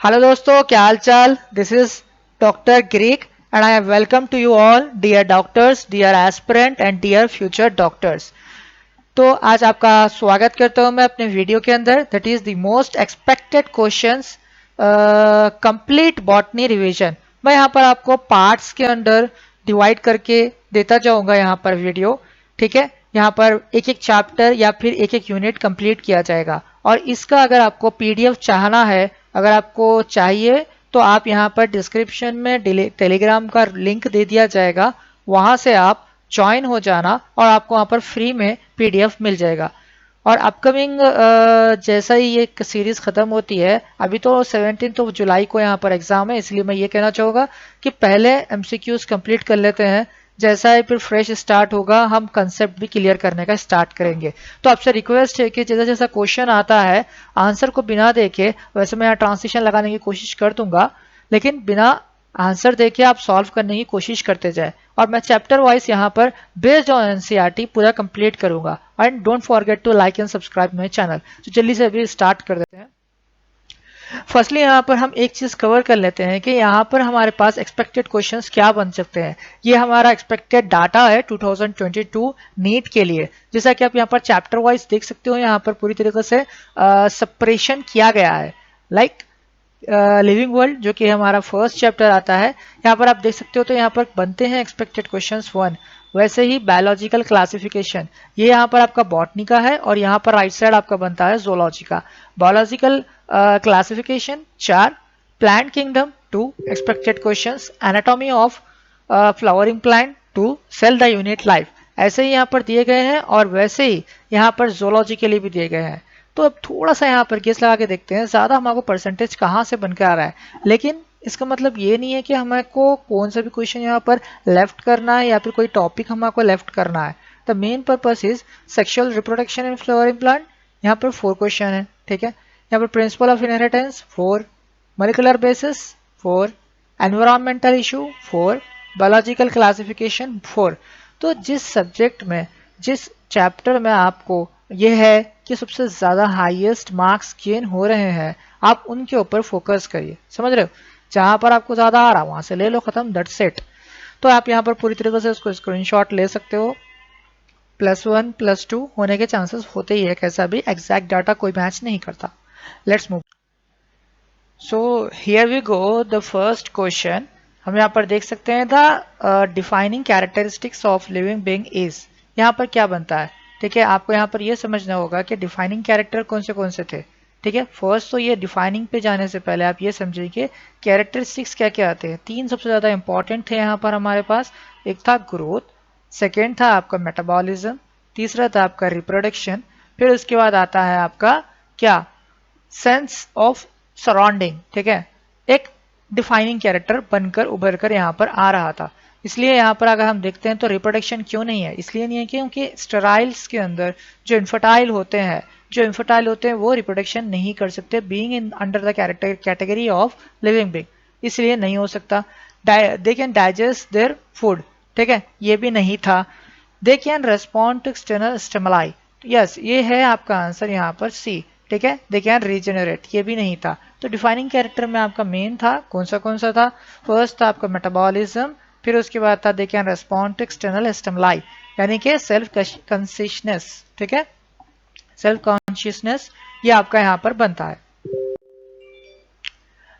Hello दोस्तों, क्या हाल चाल। This is doctor Greek and I welcome to you all dear doctors, dear aspirant and dear future doctors. तो आज आपका स्वागत करता हूं मैं अपने वीडियो के अंदर, that is the most expected questions complete botany revision. मैं यहाँ पर आपको पार्ट्स के अंदर डिवाइड करके देता जाऊंगा यहाँ पर वीडियो। ठीक है, यहाँ पर एक एक चैप्टर या फिर एक एक यूनिट कंप्लीट किया जाएगा। और इसका अगर आपको पीडीएफ चाहना है, अगर आपको चाहिए, तो आप यहाँ पर डिस्क्रिप्शन में टेलीग्राम का लिंक दे दिया जाएगा, वहां से आप ज्वाइन हो जाना और आपको वहाँ पर फ्री में पीडीएफ मिल जाएगा। और अपकमिंग जैसा ही ये सीरीज खत्म होती है, अभी तो 17 जुलाई को यहाँ पर एग्जाम है, इसलिए मैं ये कहना चाहूँगा कि पहले एमसीक्यूज कंप्लीट कर लेते हैं। जैसा ही फिर फ्रेश स्टार्ट होगा, हम कंसेप्ट भी क्लियर करने का स्टार्ट करेंगे। तो आपसे रिक्वेस्ट है कि जैसा जैसा क्वेश्चन आता है, आंसर को बिना देखे, वैसे मैं यहाँ ट्रांसलेशन लगाने की कोशिश कर दूंगा, लेकिन बिना आंसर देके आप सॉल्व करने की कोशिश करते जाए। और मैं चैप्टर वाइज यहाँ पर बेस्ड ऑन एनसीईआरटी पूरा कंप्लीट करूंगा। And don't forget to like and subscribe my channel. तो जल्दी से अभी स्टार्ट कर देते हैं। फर्स्टली यहाँ पर हम एक चीज कवर कर लेते हैं कि यहाँ पर हमारे पास एक्सपेक्टेड क्वेश्चंस क्या बन सकते हैं। ये हमारा एक्सपेक्टेड डाटा है 2022 नीट के लिए। जैसा कि आप यहाँ पर चैप्टर वाइज देख सकते हो, यहाँ पर पूरी तरीके से सेपरेशन किया गया है। लाइक लिविंग वर्ल्ड जो कि हमारा फर्स्ट चैप्टर आता है, यहाँ पर आप देख सकते हो, तो यहाँ पर बनते हैं एक्सपेक्टेड क्वेश्चंस 1। वैसे ही बायोलॉजिकल क्लासिफिकेशन, ये यहाँ पर आपका बॉटनी का है, और यहाँ पर राइट साइड आपका बनता है जोलॉजी का। Biological classification 4, plant kingdom 2 expected questions, anatomy of flowering plant 2, cell the unit life, ऐसे ही यहाँ पर दिए गए हैं। और वैसे ही यहाँ पर जोलॉजी के लिए भी दिए गए हैं। तो अब थोड़ा सा यहाँ पर गेस लगा के देखते हैं, ज़्यादा हमारे परसेंटेज कहाँ से बनकर आ रहा है। लेकिन इसका मतलब ये नहीं है कि हमको कौन सा भी क्वेश्चन यहाँ पर लेफ्ट करना है या फिर कोई टॉपिक हमको लेफ्ट करना है। The main purpose is sexual reproduction in flowering plant, यहाँ पर 4 क्वेश्चन है। ठीक है, यहाँ पर principle of inheritance 4, molecular basis 4, environmental issue 4, biological classification 4। तो जिस सब्जेक्ट में, जिस चैप्टर में आपको ये है कि सबसे ज़्यादा हाईएस्ट मार्क्स गेन हो रहे हैं, आप उनके ऊपर फोकस करिए। समझ रहे हो, जहाँ पर आपको ज़्यादा आ रहा वहाँ से ले लो, खत्म, दैट्स इट। तो आप यहाँ पर पूरी तरीके से उसको स्क्रीनशॉट ले सकते हो। +1 +2 होने के चांसेस होते ही है, कैसा भी एग्जैक्ट डाटा कोई मैच नहीं करता। Let's move. So here we go, the first question. हम यहाँ पर देख सकते हैं, the defining characteristics of living being is. यहाँ पर क्या बनता है। ठीक है, आपको यहाँ पर ये समझना होगा कि डिफाइनिंग कैरेक्टर कौन से थे। ठीक है, फर्स्ट तो ये डिफाइनिंग पे जाने से पहले आप ये समझिए कि कैरेक्टरिस्टिक्स क्या क्या आते हैं। 3 सबसे ज़्यादा इंपॉर्टेंट थे यहाँ पर हमारे पास। एक था ग्रोथ, सेकेंड था आपका मेटाबॉलिज्म, तीसरा था आपका रिप्रोडक्शन, फिर उसके बाद आता है आपका क्या, सेंस ऑफ सराउंडिंग। ठीक है, एक डिफाइनिंग कैरेक्टर बनकर उभर कर यहाँ पर आ रहा था। इसलिए यहाँ पर अगर हम देखते हैं तो रिप्रोडक्शन क्यों नहीं है, इसलिए नहीं है क्योंकि स्टेराइल्स के अंदर जो इन्फर्टाइल होते हैं वो रिप्रोडक्शन नहीं कर सकते, being in under the category of living being, इसलिए नहीं हो सकता। They can digest their food, ठीक है, ये भी नहीं था। They can respond to external stimuli, yes, ये है आपका आंसर यहाँ पर सी। ठीक है, दे कैन रीजनरेट, ये भी नहीं था। तो डिफाइनिंग कैरेक्टर में आपका मेन था कौन सा था, फर्स्ट था आपका मेटाबॉलिज्म, फिर उसके बाद था they can respond to external stimuli, यानी कि सेल्फ कॉन्शियसनेस। ठीक है, सेल्फ कॉन्शियसनेस ये आपका यहाँ पर बनता है।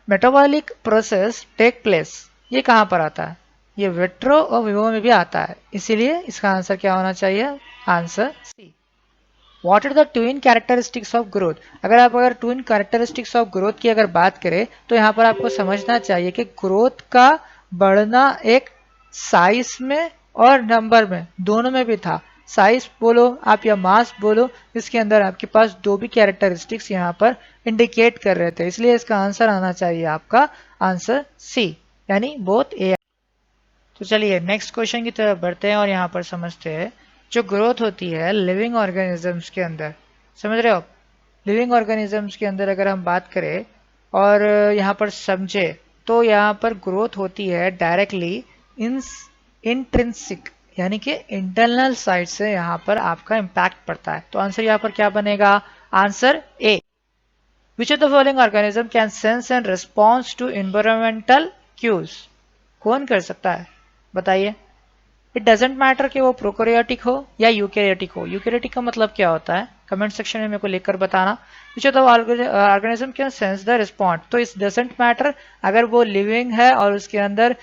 मेटाबॉलिक प्रोसेस टेक प्लेस, ये कहाँ पर आता है, ये विट्रो और विवो में भी आता है, इसीलिए इसका आंसर क्या होना चाहिए, answer C. What are the twin characteristics of growth? अगर twin characteristics of growth की अगर बात करें, तो यहाँ पर आपको समझना चाहिए कि ग्रोथ का बढ़ना एक साइज में और नंबर में, दोनों में भी था। साइज बोलो आप या मास बोलो, इसके अंदर आपके पास दो भी कैरेक्टरिस्टिक्स यहाँ पर इंडिकेट कर रहे थे, इसलिए इसका आंसर आना चाहिए आपका आंसर सी, यानी बोथ ए। तो चलिए नेक्स्ट क्वेश्चन की तरफ बढ़ते हैं और यहाँ पर समझते हैं जो ग्रोथ होती है लिविंग ऑर्गेनिजम्स के अंदर। समझ रहे हो आप, लिविंग ऑर्गेनिजम्स के अंदर अगर हम बात करें और यहाँ पर समझे, तो यहाँ पर ग्रोथ होती है डायरेक्टली इंट्रिंसिक, यानी कि इंटरनल साइड से यहाँ पर आपका इम्पैक्ट पड़ता है। तो आंसर यहाँ पर क्या बनेगा, answer A, which of the following organism can sense and response to environmental cues? कौन कर सकता है बताइए? इट डजेंट मैटर कि वो प्रोकैरियोटिक हो या यूकैरियोटिक हो। यूकैरियोटिक का मतलब क्या होता है कमेंट सेक्शन में मेरे को लिखकर बताना। विच of the organism can sense the respond, तो इस डजेंट मैटर अगर वो लिविंग है और उसके अंदर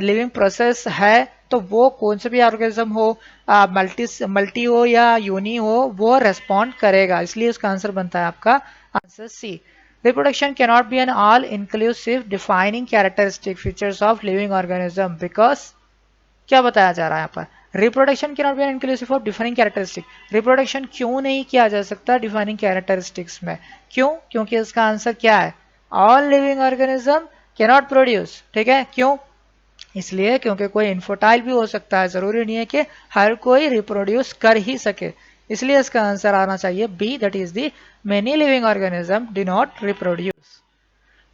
लिविंग प्रोसेस है तो वो कौन से भी ऑर्गेनिज्म हो, मल्टी हो या यूनी हो, वो रेस्पॉन्ड करेगा। इसलिए उसका आंसर बनता है आपका answer C. Reproduction cannot be an all inclusive defining characteristic features of living organism because क्या बताया जा रहा है यहाँ पर? Reproduction cannot be an inclusive of defining characteristic. Reproduction क्यों नहीं किया जा सकता डिफाइनिंग कैरेक्टरिस्टिक्स में? क्यों? क्योंकि इसका आंसर क्या है? All living organism cannot produce. ठीक है, क्यों? इसलिए क्योंकि कोई इनफर्टाइल भी हो सकता है, जरूरी नहीं है कि हर कोई रिप्रोड्यूस कर ही सके। इसलिए इसका आंसर आना चाहिए B, that is the many living organism do not reproduce.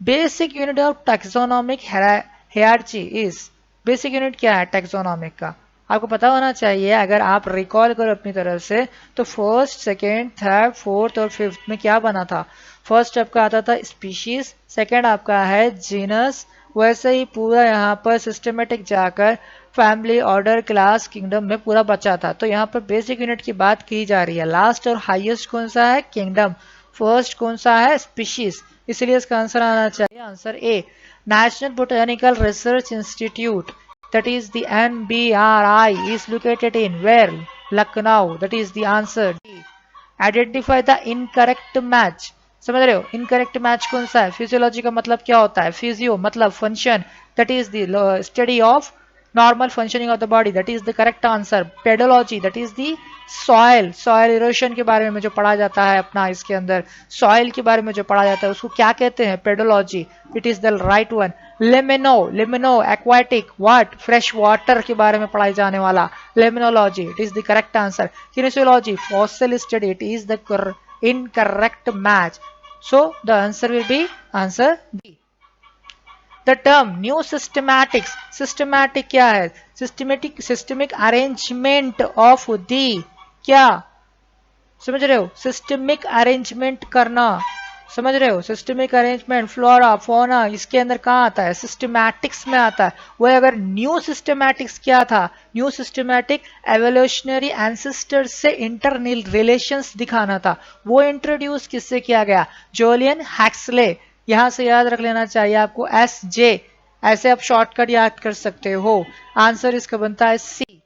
Basic unit of taxonomic hierarchy is, basic unit क्या है टैक्सोनॉमिक का? आपको पता होना चाहिए। अगर आप रिकॉल करो अपनी तरफ से तो फर्स्ट, सेकेंड, थर्ड, फोर्थ और फिफ्थ में क्या बना था? फर्स्ट आपका आता था स्पीशीज, सेकेंड आपका है जीनस, वैसे ही पूरा यहाँ पर सिस्टमेटिक जाकर फैमिली, ऑर्डर, क्लास, किंगडम में पूरा बचा था। तो यहाँ पर बेसिक यूनिट की बात की जा रही है। लास्ट और हाईएस्ट कौन सा है? किंगडम। फर्स्ट कौन सा है? स्पीशीज। इसलिए इसका आंसर आना चाहिए answer A. National botanical research institute, that is the NBRI, is located in where? Lucknow. That is the answer D. Identify the incorrect match. समझ रहे हो? इनकरेक्ट मैच कौन सा है? फिजियोलॉजी का मतलब क्या होता है? फिजियो मतलब function, that is the study of normal functioning of the body, that is the correct answer. Pedology, that is the soil erosion के बारे में जो पढ़ा जाता है अपना, इसके अंदर सॉयल के बारे में जो पढ़ा जाता है उसको क्या कहते हैं? Pedology. It is the right one. Limno aquatic what? Fresh water के बारे में पढ़ाई जाने वाला limnology, it is the correct answer. Kinesiology fossil study, it is the incorrect match. So the answer will be answer B. The term new systematics, systematic क्या है? Systemic arrangement of the, क्या समझ रहे हो? सिस्टमिक अरेंजमेंट करना, समझ रहे हो? सिस्टमिक अरेंजमेंट, फ्लोरा फौना, इसके अंदर कहाँ आता है? सिस्टमैटिक्स में आता है। वो अगर न्यू सिस्टमैटिक्स क्या था? न्यू सिस्टमैटिक एवोल्यूशनरी एंसेस्टर्स से इंटर रिलेशंस दिखाना था। वो इंट्रोड्यूस किससे किया गया? जोलियन हैक्सले। यहां से याद रख लेना चाहिए आपको SJ, ऐसे आप शॉर्टकट याद कर सकते हो। आंसर इसका बनता है सी।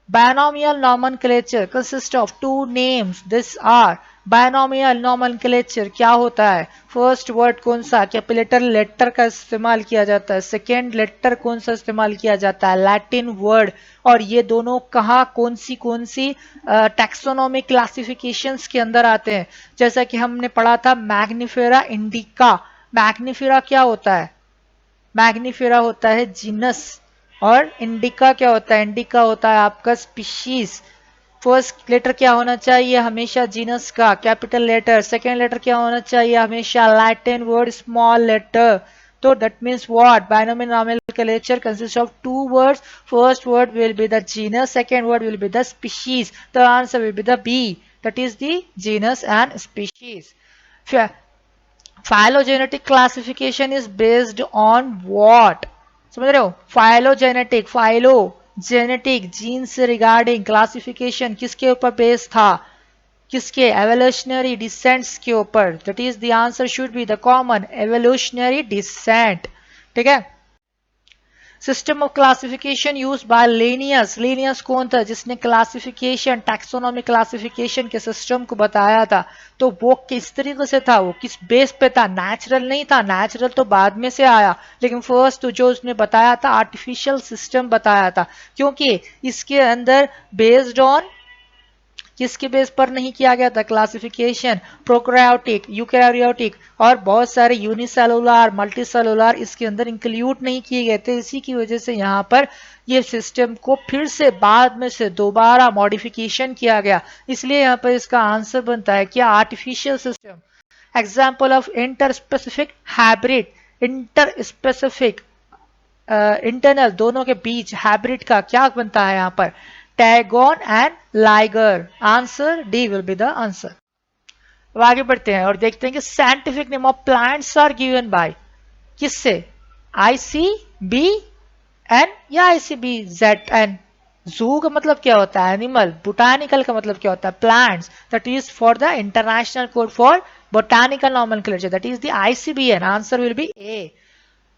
Binomial nomenclature consists of two names. This are binomial nomenclature क्या होता है? फर्स्ट वर्ड कौन सा? कैपिटल लेटर का इस्तेमाल किया जाता है। सेकेंड लेटर कौन सा इस्तेमाल किया जाता है? Latin word. और ये दोनों कहाँ कौन सी टैक्सोनॉमिक क्लासिफिकेशंस के अंदर आते हैं? जैसा कि हमने पढ़ा था मैग्निफेरा इंडिका। मैग्निफेरा क्या होता है? मैग्निफेरा होता है जीनस, और इंडिका क्या होता है? इंडिका होता है आपका स्पीशीज। फर्स्ट लेटर क्या होना चाहिए? हमेशा जीनस का कैपिटल लेटर। सेकेंड लेटर क्या होना चाहिए? हमेशा लैटिन वर्ड स्मॉल लेटर। तो that means what? Binomial nomenclature consist of two words. First word will be the genus, second word will be the species. The answer will be the B, that is the genus and species. Phylogenetic classification is based on what? समझ रहे हो? Phylogenetic gene से regarding classification किसके ऊपर base था? किसके? Evolutionary descents के ऊपर। That is the answer should be the common evolutionary descent. ठीक है। System of classification use by Linnaeus. Linnaeus कौन था? जिसने क्लासिफिकेशन, टैक्सोनॉमिक क्लासिफिकेशन के सिस्टम को बताया था। तो वो किस तरीके से था? वो किस बेस पे था? नेचुरल नहीं था, नेचुरल तो बाद में से आया, लेकिन फर्स्ट जो उसने बताया था आर्टिफिशियल सिस्टम बताया था। क्योंकि इसके अंदर बेस्ड ऑन किसके बेस पर नहीं किया गया था क्लासिफिकेशन? प्रोकैरियोटिक, यूकैरियोटिक और बहुत सारे यूनिसेलुलर, मल्टीसेलुलर इसके अंदर इंक्लूड नहीं किए गए थे। इसी की वजह से यहाँ पर ये सिस्टम को फिर से बाद में से दोबारा मॉडिफिकेशन किया गया। इसलिए यहाँ पर इसका आंसर बनता है क्या? Artificial system. Example of inter specific hybrid, inter specific internal दोनों के बीच हाइब्रिड का क्या बनता है यहाँ पर? Tigon and liger. Answer D will be the answer. अब आगे बढ़ते हैं और देखते हैं कि scientific name of plants are given by किससे, ICBN या ICBZN। जू का मतलब क्या होता है एनिमल, बोटानिकल का मतलब क्या होता है plants, that is for the international code for botanical nomenclature, that is the ICBN। Answer will be A.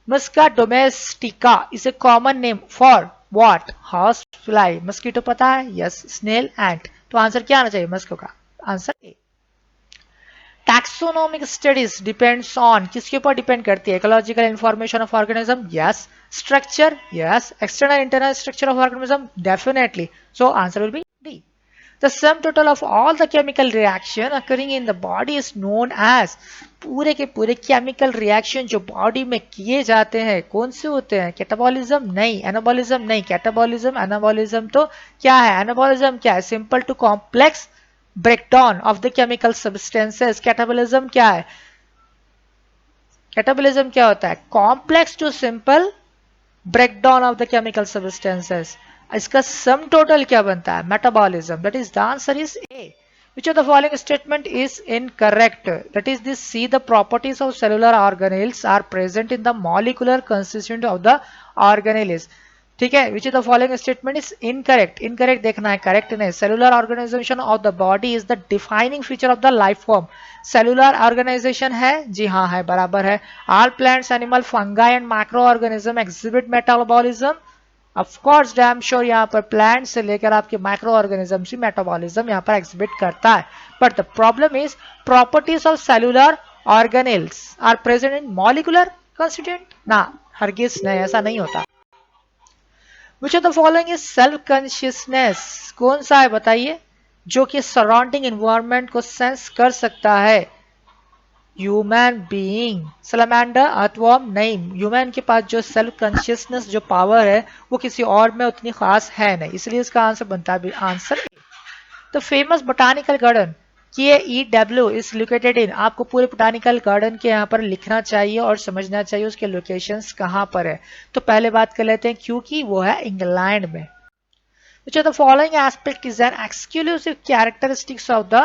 Musca domestica is a common name for what, house fly. Mosquito पता है, yes. Snail, एंट। तो answer क्या आना चाहिए मस्को का, answer A. Taxonomic studies depends on, किसके ऊपर depend करती है, ecological information of organism, yes. Structure, yes. External internal structure of organism, definitely. So answer will B D. The sum total of all the chemical reaction occurring in the body is known as, पूरे के पूरे chemical reaction जो body में किए जाते हैं कौन से होते हैं, कैटाबॉलिज्म नहीं, एनाबॉलिज्म नहीं। कैटाबॉलिज्म एनाबॉलिज्म तो क्या है, एनाबॉलिज्म क्या है, simple to complex breakdown of the chemical substances. Catabolism क्या है, कैटाबॉलिज्म क्या होता है, complex to simple breakdown of the chemical substances. इसका सम टोटल क्या बनता है, metabolism. That is the answer is A. Which of the following statement is incorrect? That is this, see the properties of cellular organelles are present in the molecular constituent of the organelles। ठीक है, which of the following statement is incorrect? Incorrect देखना है, correct नहीं। cellular organization of the body is the defining feature of the life form। cellular organization है, जी हाँ है, बराबर है। all plants, animal, fungi and microorganism exhibit metabolism। Of course damn sure, यहाँ पर प्लांट से लेकर आपके माइक्रो ऑर्गेनिज्म से मेटाबॉलिज्म यहाँ पर एग्जिबिट करता है। But the problem is properties of cellular organelles are present in molecular constituent ना, हरगिज नहीं, ऐसा नहीं होता। Which of the following is self consciousness, कौन सा है बताइए जो कि सराउंडिंग इन्वायरमेंट को सेंस कर सकता है, ह्यूमन बीइंग, सैलमेंडर, अर्थवर्म नहीं। ह्यूमन के पास जो सेल्फ कॉन्शियसनेस जो पावर है वो किसी और में उतनी खास है नहीं, इसलिए इसका आंसर बनता है आंसर ए। तो famous botanical garden KEW is located in, आपको पूरे बोटानिकल गार्डन के यहाँ पर लिखना चाहिए और समझना चाहिए उसके लोकेशंस कहाँ पर है। तो पहले बात कर लेते हैं क्योंकि वो है इंग्लैंड में। Which of the following aspect is an exclusive characteristics of the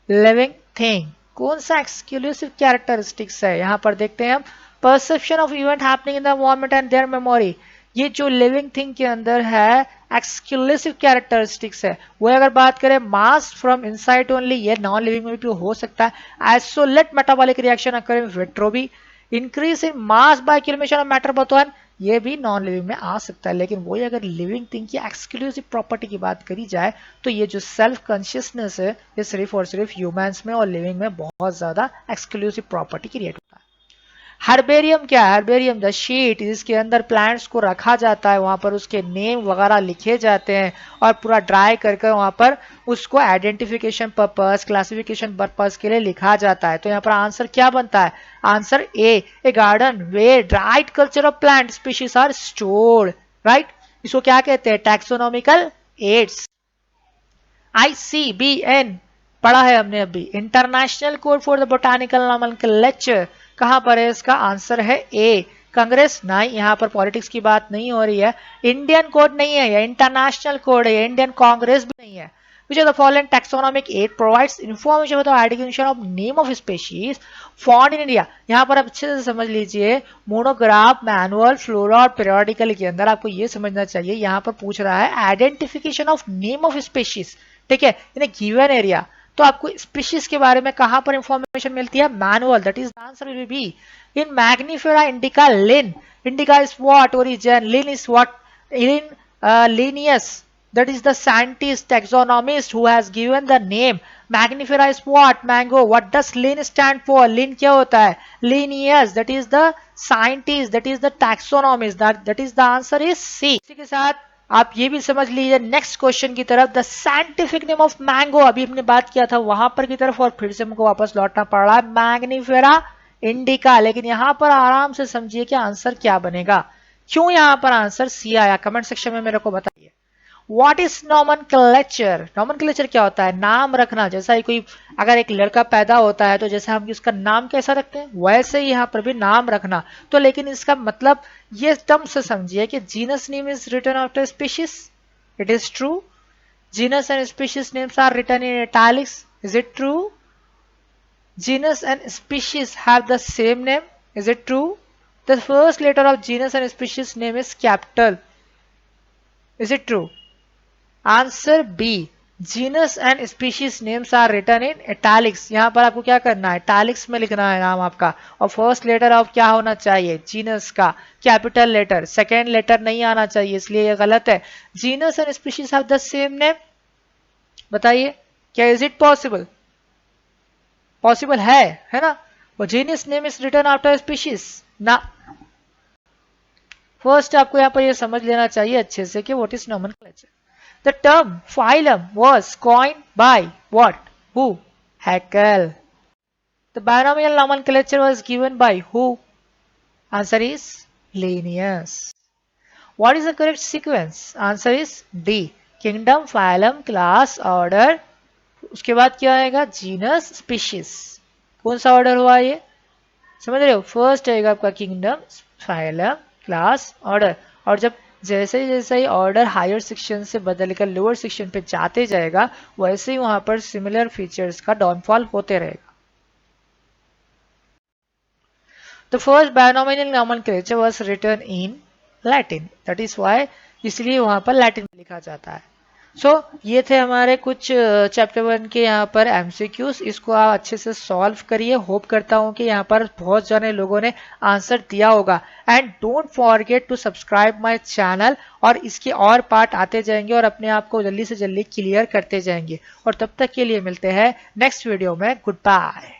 living thing? कौन सा एक्सक्लूसिव कैरेक्टरिस्टिक्स है, यहाँ पर देखते हैं हम। Perception of event happening in the environment and there memory, ये जो लिविंग थिंग के अंदर है एक्सक्लूसिव कैरेक्टरिस्टिक्स है। वो अगर बात करें मास फ्रॉम इनसाइड ओनली, ये नॉन लिविंग में भी हो सकता है। Isolate metabolic reaction occur in vitro भी। Increase in mass by accumulation of matter बोथोन, ये भी नॉन लिविंग में आ सकता है। लेकिन वही अगर लिविंग थिंग की एक्सक्लूसिव प्रॉपर्टी की बात करी जाए तो ये जो सेल्फ कॉन्शियसनेस है ये सिर्फ और सिर्फ ह्यूमंस में और लिविंग में बहुत ज्यादा एक्सक्लूसिव प्रॉपर्टी क्रिएट होता है। हर्बेरियम क्या है, हर्बेरियम द शीट जिसके अंदर प्लांट्स को रखा जाता है, वहां पर उसके नेम वगैरह लिखे जाते हैं और पूरा ड्राई करके वहां पर उसको आइडेंटिफिकेशन पर्पस, क्लासिफिकेशन पर्पस के लिए लिखा जाता है। तो यहाँ पर आंसर क्या बनता है, answer A garden where dried culture of plant species are stored, right. इसको क्या कहते हैं, टैक्सोनॉमिकल एड्स। ICBN पढ़ा है हमने अभी, international code for the botanical nomenclature, कहां पर है, इसका आंसर है ए। कांग्रेस नहीं, यहां पर पॉलिटिक्स की बात नहीं हो रही है। इंडियन कोड नहीं है, यह इंटरनेशनल कोड है, इंडियन कांग्रेस भी नहीं है। Which of the following taxonomic aid provides information about the identification of name of species found in India? यहाँ पर आप अच्छे से समझ लीजिए, मोनोग्राफ, मैनुअल, फ्लोरा और पेरियोडिकल के अंदर आपको ये समझना चाहिए, यहाँ पर पूछ रहा है identification of name of species, ठीक है, इन ए गिवन एरिया। तो आपको स्पीशीज के बारे में कहां पर इंफॉर्मेशन मिलती है, manual, that is the answer will be. In Mangifera indica Linn, indica is what origin, Linn is what, Linn Linnaeus, that is the scientist taxonomist who has given the name. Magnifera is what, mango, what does Lin stand for, Lin क्या होता है, Linnaeus, that is the scientist, that is the taxonomist, that is the answer is C। इसी के साथ आप ये भी समझ लीजिए नेक्स्ट क्वेश्चन की तरफ, the scientific name of mango, अभी हमने बात किया था वहां पर की तरफ और फिर से हमको वापस लौटना पड़ रहा है, मैग्निफेरा इंडिका। लेकिन यहां पर आराम से समझिए कि आंसर क्या बनेगा, क्यों यहां पर आंसर सी आया, कमेंट सेक्शन में मेरे को बताइए। What is nomenclature? Nomenclature क्या होता है, नाम रखना। जैसा ही कोई अगर एक लड़का पैदा होता है तो जैसे हम उसका नाम कैसा रखते हैं वैसे ही यहाँ पर भी नाम रखना। तो लेकिन इसका मतलब ये टर्म से समझिए कि genus name is written after species, it is true. Genus and species names are written in italics, is it true? genus and species have the same name? Is it true? The first letter of genus and species name is capital. Is it true? Answer B. Genus and species names are written in italics. यहाँ पर आपको क्या करना है, italics में लिखना है नाम आपका, और फर्स्ट लेटर ऑफ क्या होना चाहिए, जीनस का कैपिटल लेटर, सेकेंड लेटर नहीं आना चाहिए, इसलिए ये गलत है. Genus and species have the same name. बताइए क्या इज इट पॉसिबल? पॉसिबल है ना? वो genus name is written after species ना. फर्स्ट आपको यहाँ पर ये समझ लेना चाहिए अच्छे से कि what is nomenclature. The term phylum was coined by what? Who? Haeckel. The binomial nomenclature was given by who? Answer is Linnaeus. What is the correct sequence? Answer is D. Kingdom, phylum, class, order. उसके बाद क्या आएगा? Genus, species. कौन सा order हुआ ये? समझ रहे हो? फर्स्ट आएगा आपका किंगडम, फाइलम, क्लास, ऑर्डर. और जब जैसे ही ऑर्डर हायर सेक्शन से बदलकर लोअर सेक्शन पे जाते जाएगा, वैसे ही वहां पर सिमिलर फीचर्स का डाउनफॉल होते रहेगा. The first binomial nomenclature was written in Latin, that is why, इसलिए वहां पर लैटिन में लिखा जाता है. ये थे हमारे कुछ चैप्टर 1 के यहाँ पर एमसीक्यूज. इसको आप अच्छे से सॉल्व करिए. होप करता हूँ कि यहाँ पर बहुत सारे लोगों ने आंसर दिया होगा. And don't forget to subscribe my channel, और इसके और पार्ट आते जाएंगे और अपने आप को जल्दी से जल्दी क्लियर करते जाएंगे. और तब तक के लिए मिलते हैं नेक्स्ट वीडियो में. Good bye.